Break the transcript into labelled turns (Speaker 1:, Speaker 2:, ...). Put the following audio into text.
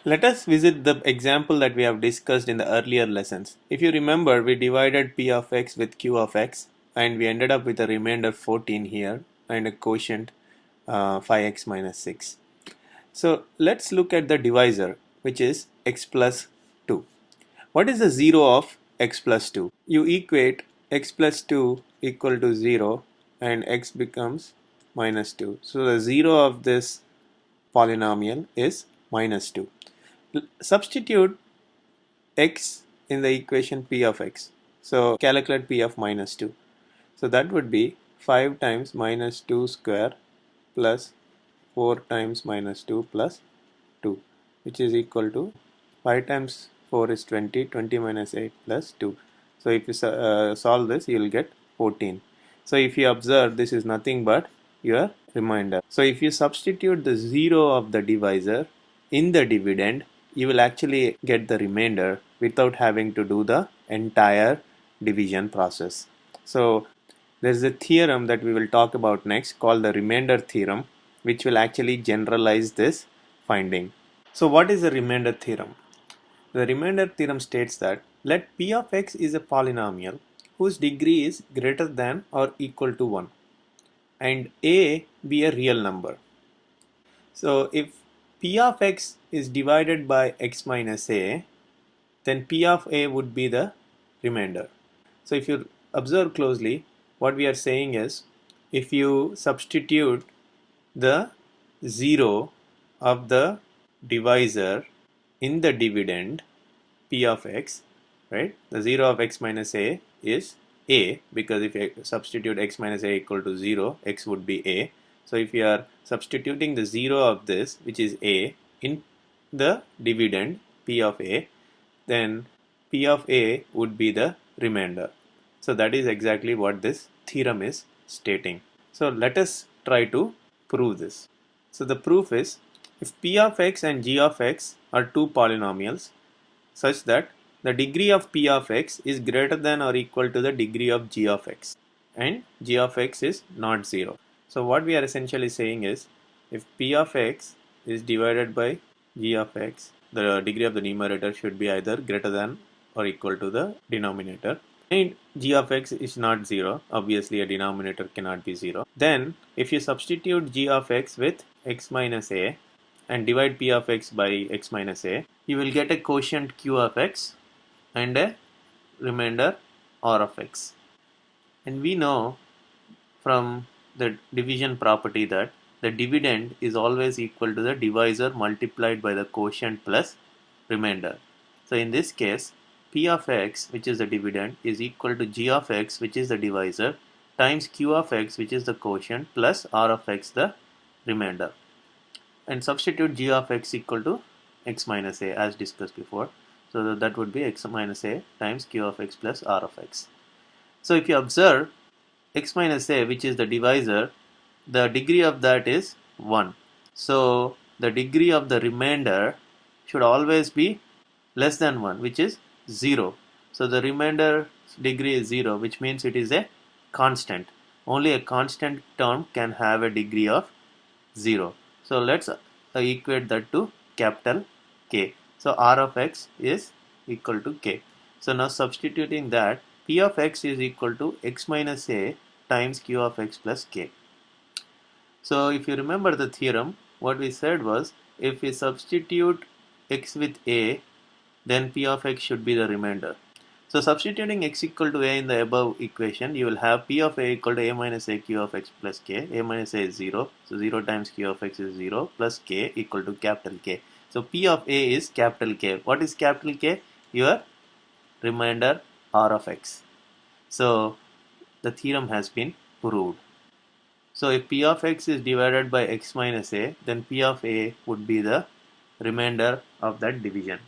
Speaker 1: Let us visit the example that we have discussed in the earlier lessons. If you remember, we divided p of x with q of x and we ended up with a remainder 14 here and a quotient 5x minus 6. So let's look at the divisor, which is x plus 2. What is the 0 of x plus 2? You equate x plus 2 equal to 0 and x becomes minus 2. So the 0 of this polynomial is minus 2. Substitute x in the equation p of x. So calculate p of minus 2. So that would be 5 times minus 2 square plus 4 times minus 2 plus 2, which is equal to 5 times 4 is 20, 20 minus 8 plus 2. So if you solve this, you will get 14. So if you observe, this is nothing but your remainder. So if you substitute the 0 of the divisor in the dividend, you will actually get the remainder without having to do the entire division process. So there is a theorem that we will talk about next called the remainder theorem, which will actually generalize this finding. So what is the remainder theorem? The remainder theorem states that let p of x is a polynomial whose degree is greater than or equal to 1 and a be a real number. So if p of x is divided by x minus a, then p of a would be the remainder. So if you observe closely, what we are saying is if you substitute the 0 of the divisor in the dividend p of x, right? The 0 of x minus a is a, because if you substitute x minus a equal to 0, x would be a. So if you are substituting the 0 of this, which is a, in the dividend p of a, then p of a would be the remainder. So that is exactly what this theorem is stating. So let us try to prove this. So the proof is, if p of x and g of x are two polynomials such that the degree of p of x is greater than or equal to the degree of g of x and g of x is not 0. So what we are essentially saying is, if p of x is divided by g of x, the degree of the numerator should be either greater than or equal to the denominator, and g of x is not 0, obviously a denominator cannot be 0. Then if you substitute g of x with x minus a and divide p of x by x minus a, you will get a quotient q of x and a remainder r of x. And we know from the division property that the dividend is always equal to the divisor multiplied by the quotient plus remainder. So in this case, p of x, which is the dividend, is equal to g of x, which is the divisor, times q of x, which is the quotient, plus r of x, the remainder. And substitute g of x equal to x minus a as discussed before. So that would be x minus a times q of x plus r of x. So if you observe, x minus a, which is the divisor, the degree of that is 1. So the degree of the remainder should always be less than 1, which is 0. So the remainder degree is 0, which means it is a constant. Only a constant term can have a degree of 0. So let's equate that to capital K. So r of x is equal to k. So now substituting that, p of x is equal to x minus a times q of x plus k. So if you remember the theorem, what we said was, if we substitute x with a, then p of x should be the remainder. So substituting x equal to a in the above equation, you will have p of a equal to a minus a q of x plus k. A minus a is 0, so 0 times q of x is 0 plus k equal to capital K. So p of a is capital K. What is capital K? Your remainder r of x. So the theorem has been proved. So if p of x is divided by x minus a, then p of a would be the remainder of that division.